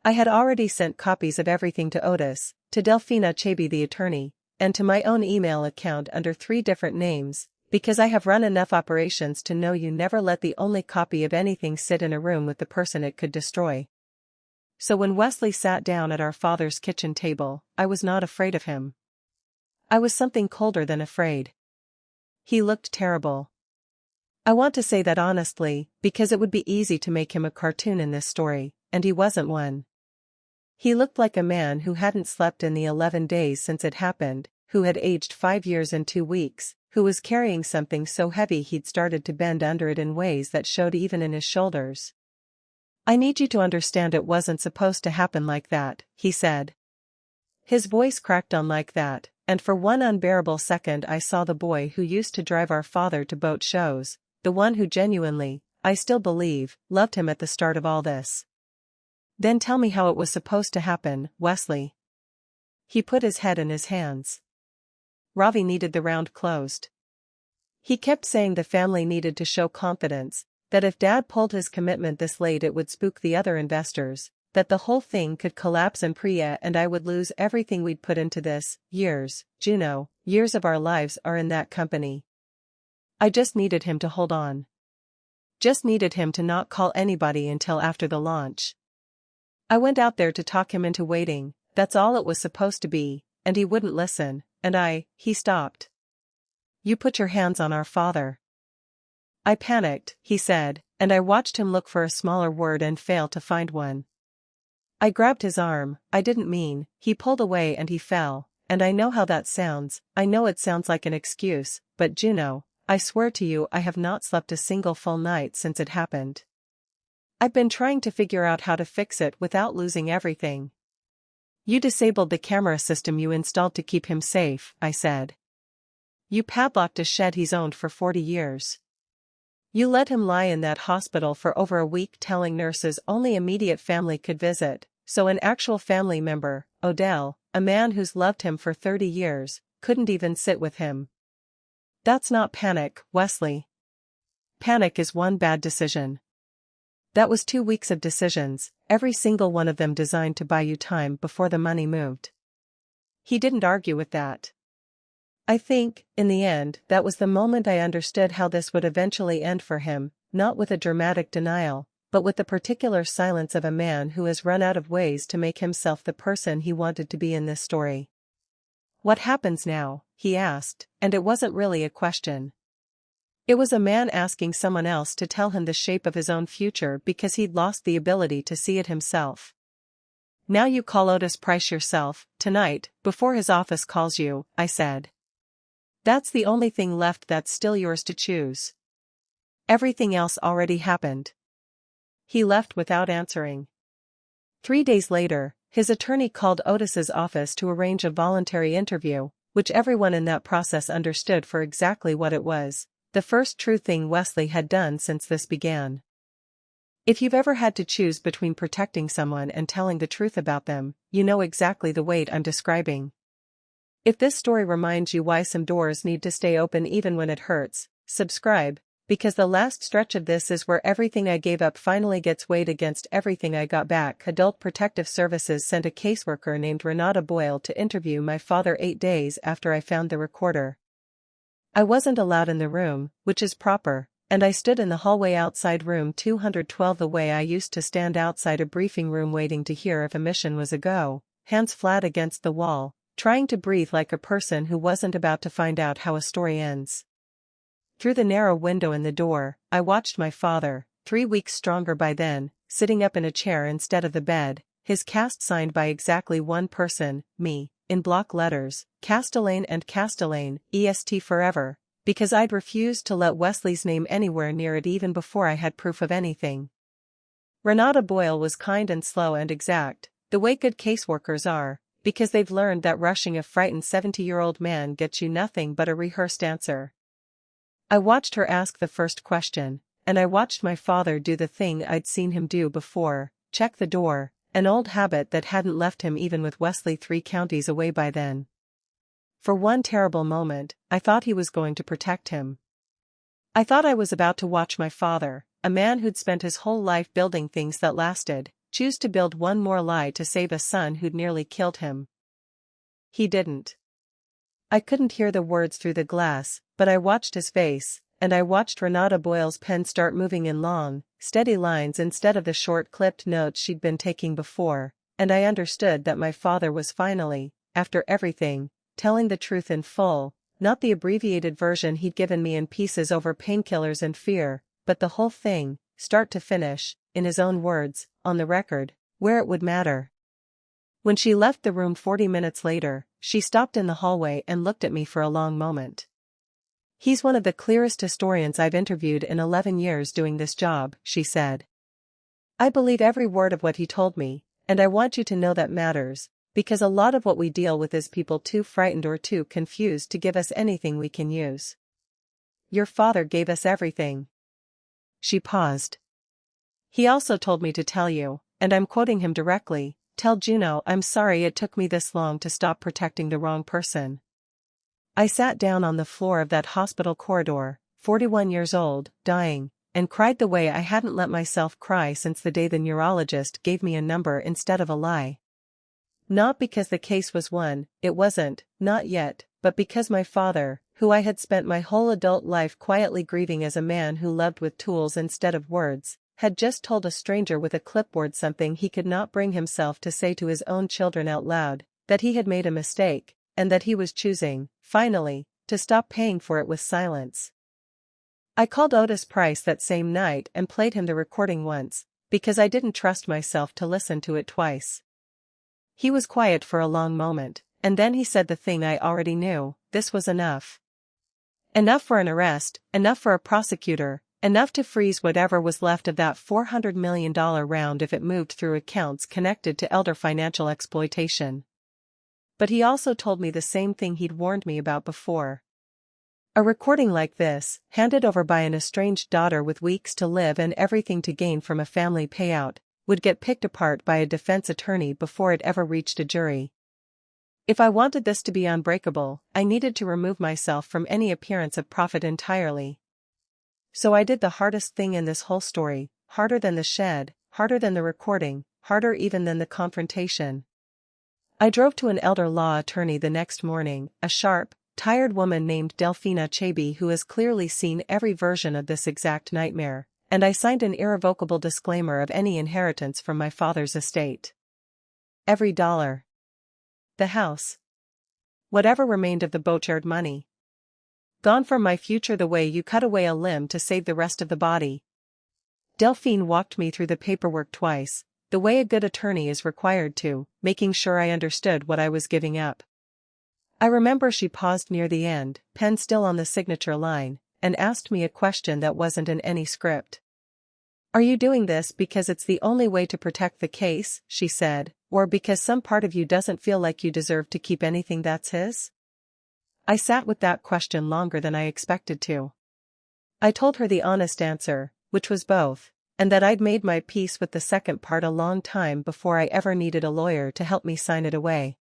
Speaker 1: I had already sent copies of everything to Otis, to Delphina Chaby the attorney, and to my own email account under 3 different names, because I have run enough operations to know you never let the only copy of anything sit in a room with the person it could destroy. So when Wesley sat down at our father's kitchen table, I was not afraid of him. I was something colder than afraid. He looked terrible. I want to say that honestly, because it would be easy to make him a cartoon in this story, and he wasn't one. He looked like a man who hadn't slept in the 11 days since it happened, who had aged 5 years and 2 weeks, who was carrying something so heavy he'd started to bend under it in ways that showed even in his shoulders. "I need you to understand it wasn't supposed to happen like that," he said. His voice cracked on like that, and for one unbearable second I saw the boy who used to drive our father to boat shows, the one who genuinely, I still believe, loved him at the start of all this. "Then tell me how it was supposed to happen, Wesley." He put his head in his hands. Ravi needed the round closed. He kept saying the family needed to show confidence, that if Dad pulled his commitment this late it would spook the other investors, that the whole thing could collapse and Priya and I would lose everything we'd put into this. Years, Juno, years of our lives are in that company. I just needed him to hold on. Just needed him to not call anybody until after the launch. I went out there to talk him into waiting, that's all it was supposed to be, and he wouldn't listen, and he stopped. "You put your hands on our father." I panicked, he said, and I watched him look for a smaller word and fail to find one. I grabbed his arm, I didn't mean, he pulled away and he fell, and I know how that sounds, I know it sounds like an excuse, but Juno, I swear to you I have not slept a single full night since it happened. I've been trying to figure out how to fix it without losing everything. "You disabled the camera system you installed to keep him safe," I said. "You padlocked a shed he's owned for 40 years. You let him lie in that hospital for over a week telling nurses only immediate family could visit, so an actual family member, Odell, a man who's loved him for 30 years, couldn't even sit with him. That's not panic, Wesley. Panic is one bad decision. That was 2 weeks of decisions, every single one of them designed to buy you time before the money moved." He didn't argue with that. I think, in the end, that was the moment I understood how this would eventually end for him, not with a dramatic denial, but with the particular silence of a man who has run out of ways to make himself the person he wanted to be in this story. "What happens now?" he asked, and it wasn't really a question. It was a man asking someone else to tell him the shape of his own future because he'd lost the ability to see it himself. "Now you call Otis Price yourself, tonight, before his office calls you," I said. "That's the only thing left that's still yours to choose. Everything else already happened." He left without answering. 3 days later, his attorney called Otis's office to arrange a voluntary interview, which everyone in that process understood for exactly what it was: the first true thing Wesley had done since this began. If you've ever had to choose between protecting someone and telling the truth about them, you know exactly the weight I'm describing. If this story reminds you why some doors need to stay open even when it hurts, subscribe, because the last stretch of this is where everything I gave up finally gets weighed against everything I got back. Adult Protective Services sent a caseworker named Renata Boyle to interview my father 8 days after I found the recorder. I wasn't allowed in the room, which is proper, and I stood in the hallway outside room 212 the way I used to stand outside a briefing room waiting to hear if a mission was a go, hands flat against the wall, trying to breathe like a person who wasn't about to find out how a story ends. Through the narrow window in the door, I watched my father, 3 weeks stronger by then, sitting up in a chair instead of the bed, his cast signed by exactly one person, me, in block letters, Castellane and Castellane, EST forever, because I'd refused to let Wesley's name anywhere near it even before I had proof of anything. Renata Boyle was kind and slow and exact, the way good caseworkers are, because they've learned that rushing a frightened 70-year-old man gets you nothing but a rehearsed answer. I watched her ask the first question, and I watched my father do the thing I'd seen him do before: check the door, an old habit that hadn't left him even with Wesley 3 counties away by then. For one terrible moment, I thought he was going to protect him. I thought I was about to watch my father, a man who'd spent his whole life building things that lasted, choose to build one more lie to save a son who'd nearly killed him. He didn't. I couldn't hear the words through the glass, but I watched his face, and I watched Renata Boyle's pen start moving in long, steady lines instead of the short clipped notes she'd been taking before, and I understood that my father was finally, after everything, telling the truth in full, not the abbreviated version he'd given me in pieces over painkillers and fear, but the whole thing, start to finish, in his own words, on the record, where it would matter. When she left the room 40 minutes later, she stopped in the hallway and looked at me for a long moment. "He's one of the clearest historians I've interviewed in 11 years doing this job," she said. "I believe every word of what he told me, and I want you to know that matters, because a lot of what we deal with is people too frightened or too confused to give us anything we can use. Your father gave us everything." She paused. "He also told me to tell you, and I'm quoting him directly, 'Tell Juno I'm sorry it took me this long to stop protecting the wrong person.'" I sat down on the floor of that hospital corridor, 41 years old, dying, and cried the way I hadn't let myself cry since the day the neurologist gave me a number instead of a lie. Not because the case was won, it wasn't, not yet, but because my father, who I had spent my whole adult life quietly grieving as a man who loved with tools instead of words, had just told a stranger with a clipboard something he could not bring himself to say to his own children out loud: that he had made a mistake, and that he was choosing, finally, to stop paying for it with silence. I called Otis Price that same night and played him the recording once, because I didn't trust myself to listen to it twice. He was quiet for a long moment, and then he said the thing I already knew: this was enough. Enough for an arrest, enough for a prosecutor, enough to freeze whatever was left of that $400 million round if it moved through accounts connected to elder financial exploitation. But he also told me the same thing he'd warned me about before. A recording like this, handed over by an estranged daughter with weeks to live and everything to gain from a family payout, would get picked apart by a defense attorney before it ever reached a jury. If I wanted this to be unbreakable, I needed to remove myself from any appearance of profit entirely. So I did the hardest thing in this whole story, harder than the shed, harder than the recording, harder even than the confrontation. I drove to an elder law attorney the next morning, a sharp, tired woman named Delphina Chaby who has clearly seen every version of this exact nightmare, and I signed an irrevocable disclaimer of any inheritance from my father's estate. Every dollar. The house. Whatever remained of the Bochard money. Gone from my future the way you cut away a limb to save the rest of the body. Delphine walked me through the paperwork twice, the way a good attorney is required to, making sure I understood what I was giving up. I remember she paused near the end, pen still on the signature line, and asked me a question that wasn't in any script. "Are you doing this because it's the only way to protect the case," she said, "or because some part of you doesn't feel like you deserve to keep anything that's his?" I sat with that question longer than I expected to. I told her the honest answer, which was both, and that I'd made my peace with the second part a long time before I ever needed a lawyer to help me sign it away.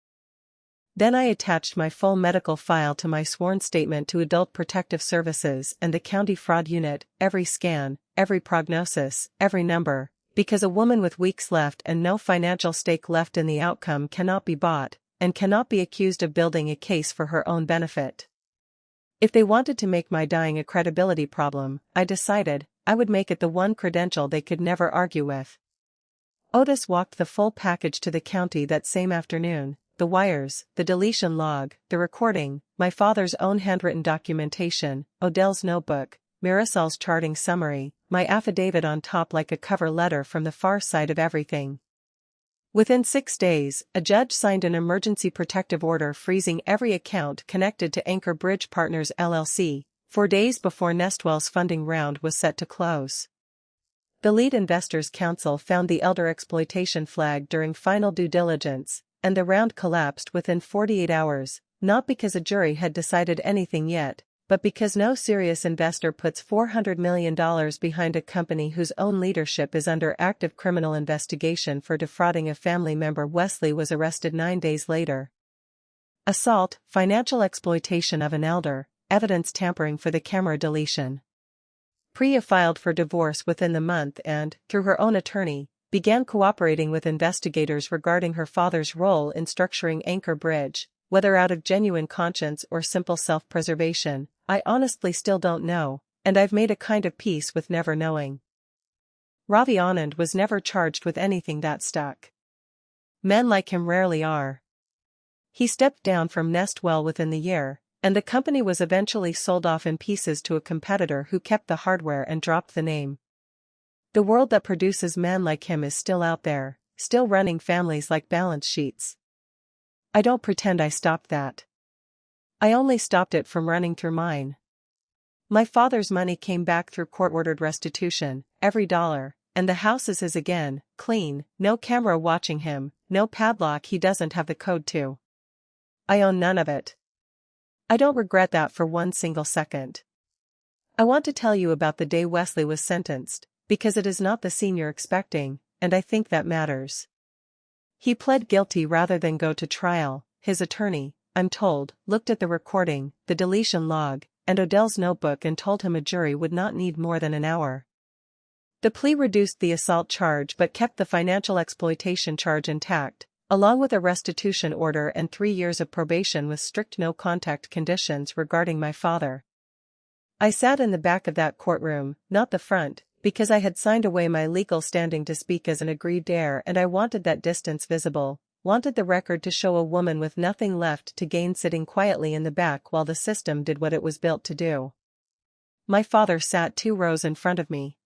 Speaker 1: Then I attached my full medical file to my sworn statement to Adult Protective Services and the County Fraud Unit, every scan, every prognosis, every number, because a woman with weeks left and no financial stake left in the outcome cannot be bought, and cannot be accused of building a case for her own benefit. If they wanted to make my dying a credibility problem, I decided, I would make it the one credential they could never argue with. Otis walked the full package to the county that same afternoon: the wires, the deletion log, the recording, my father's own handwritten documentation, Odell's notebook, Marisol's charting summary, my affidavit on top like a cover letter from the far side of everything. Within 6 days, a judge signed an emergency protective order freezing every account connected to Anchor Bridge Partners LLC, 4 days before Nestwell's funding round was set to close. The lead investors' counsel found the elder exploitation flag during final due diligence, and the round collapsed within 48 hours, not because a jury had decided anything yet, but because no serious investor puts $400 million behind a company whose own leadership is under active criminal investigation for defrauding a family member. Wesley was arrested 9 days later. Assault, financial exploitation of an elder, evidence tampering for the camera deletion. Priya filed for divorce within the month and, through her own attorney, began cooperating with investigators regarding her father's role in structuring Anchor Bridge. Whether out of genuine conscience or simple self-preservation, I honestly still don't know, and I've made a kind of peace with never knowing. Ravi Anand was never charged with anything that stuck. Men like him rarely are. He stepped down from Nestwell within the year, and the company was eventually sold off in pieces to a competitor who kept the hardware and dropped the name. The world that produces men like him is still out there, still running families like balance sheets. I don't pretend I stopped that. I only stopped it from running through mine. My father's money came back through court-ordered restitution, every dollar, and the house is his again, clean, no camera watching him, no padlock he doesn't have the code to. I own none of it. I don't regret that for one single second. I want to tell you about the day Wesley was sentenced, because it is not the scene you're expecting, and I think that matters. He pled guilty rather than go to trial. His attorney, I'm told, looked at the recording, the deletion log, and Odell's notebook and told him a jury would not need more than an hour. The plea reduced the assault charge but kept the financial exploitation charge intact, along with a restitution order and 3 years of probation with strict no-contact conditions regarding my father. I sat in the back of that courtroom, not the front, because I had signed away my legal standing to speak as an aggrieved heir, and I wanted that distance visible, wanted the record to show a woman with nothing left to gain sitting quietly in the back while the system did what it was built to do. My father sat 2 rows in front of me.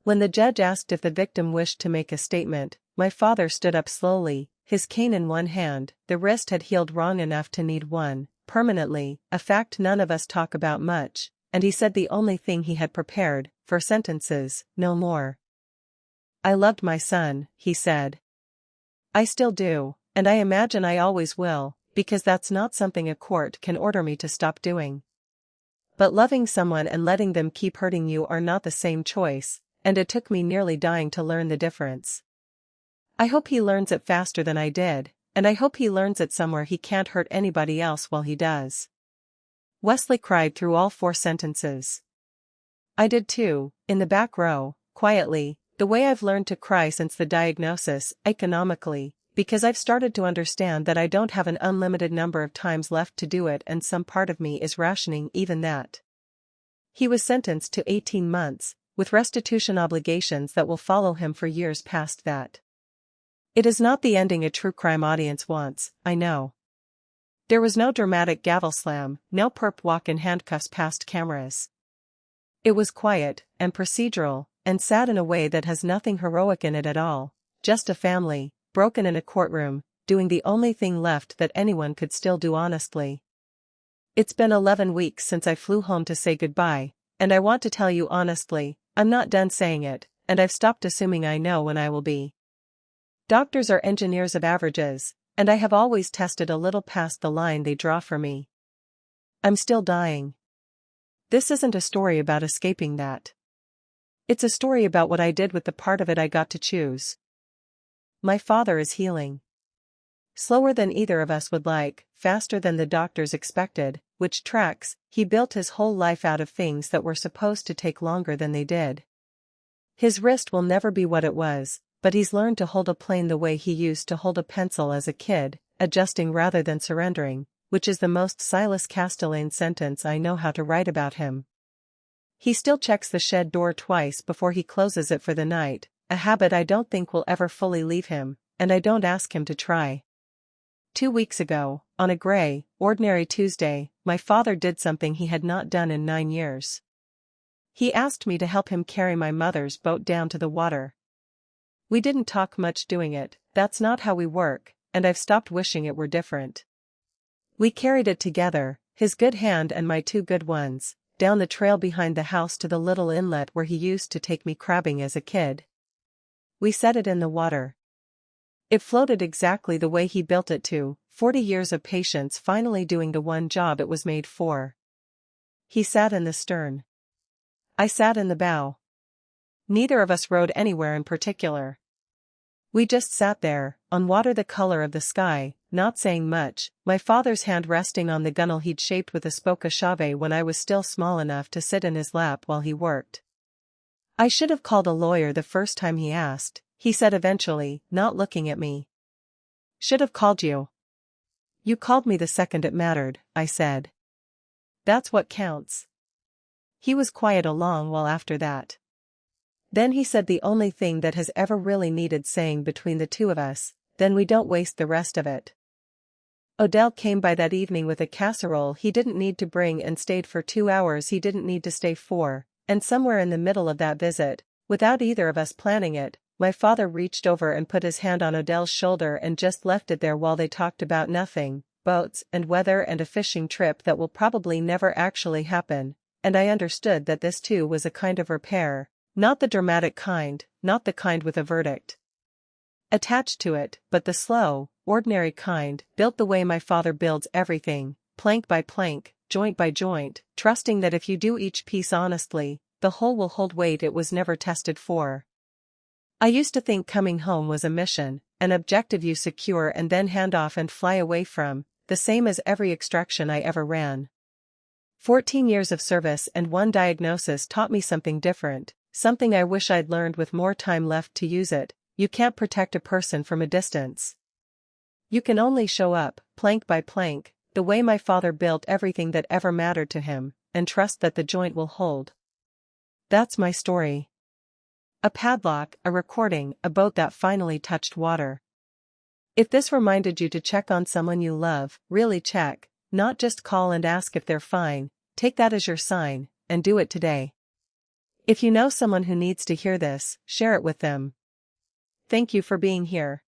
Speaker 1: When the judge asked if the victim wished to make a statement, my father stood up slowly, his cane in one hand. The wrist had healed wrong enough to need one, permanently, a fact none of us talk about much, and he said the only thing he had prepared, for sentences, no more. I loved my son, he said. I still do, and I imagine I always will, because that's not something a court can order me to stop doing. But loving someone and letting them keep hurting you are not the same choice, and it took me nearly dying to learn the difference. I hope he learns it faster than I did, and I hope he learns it somewhere he can't hurt anybody else while he does. Wesley cried through all 4 sentences. I did too, in the back row, quietly, the way I've learned to cry since the diagnosis, economically, because I've started to understand that I don't have an unlimited number of times left to do it, and some part of me is rationing even that. He was sentenced to 18 months, with restitution obligations that will follow him for years past that. It is not the ending a true crime audience wants, I know. There was no dramatic gavel slam, no perp walk in handcuffs past cameras. It was quiet, and procedural, and sad in a way that has nothing heroic in it at all, just a family, broken in a courtroom, doing the only thing left that anyone could still do honestly. It's been 11 weeks since I flew home to say goodbye, and I want to tell you honestly, I'm not done saying it, and I've stopped assuming I know when I will be. Doctors are engineers of averages, and I have always tested a little past the line they draw for me. I'm still dying. This isn't a story about escaping that. It's a story about what I did with the part of it I got to choose. My father is healing. Slower than either of us would like, faster than the doctors expected, which tracks. He built his whole life out of things that were supposed to take longer than they did. His wrist will never be what it was, but he's learned to hold a plane the way he used to hold a pencil as a kid, adjusting rather than surrendering, which is the most Silas Castellane sentence I know how to write about him. He still checks the shed door twice before he closes it for the night, a habit I don't think will ever fully leave him, and I don't ask him to try. 2 weeks ago, on a gray, ordinary Tuesday, my father did something he had not done in 9 years. He asked me to help him carry my mother's boat down to the water. We didn't talk much doing it, that's not how we work, and I've stopped wishing it were different. We carried it together, his good hand and my 2 good ones, down the trail behind the house to the little inlet where he used to take me crabbing as a kid. We set it in the water. It floated exactly the way he built it to, 40 years of patience finally doing the one job it was made for. He sat in the stern. I sat in the bow. Neither of us rowed anywhere in particular. We just sat there, on water the color of the sky, not saying much, my father's hand resting on the gunwale he'd shaped with a spoke chave when I was still small enough to sit in his lap while he worked. I should have called a lawyer the first time he asked, he said eventually, not looking at me. Should have called you. You called me the second it mattered, I said. That's what counts. He was quiet a long while after that. Then he said the only thing that has ever really needed saying between the two of us, then we don't waste the rest of it. Odell came by that evening with a casserole he didn't need to bring and stayed for 2 hours he didn't need to stay for, and somewhere in the middle of that visit, without either of us planning it, my father reached over and put his hand on Odell's shoulder and just left it there while they talked about nothing, boats and weather and a fishing trip that will probably never actually happen, and I understood that this too was a kind of repair, not the dramatic kind, not the kind with a verdict attached to it, but the slow, ordinary kind, built the way my father builds everything, plank by plank, joint by joint, trusting that if you do each piece honestly, the whole will hold weight it was never tested for. I used to think coming home was a mission, an objective you secure and then hand off and fly away from, the same as every extraction I ever ran. 14 years of service and one diagnosis taught me something different, something I wish I'd learned with more time left to use it. You can't protect a person from a distance. You can only show up, plank by plank, the way my father built everything that ever mattered to him, and trust that the joint will hold. That's my story. A padlock, a recording, a boat that finally touched water. If this reminded you to check on someone you love, really check, not just call and ask if they're fine, take that as your sign, and do it today. If you know someone who needs to hear this, share it with them. Thank you for being here.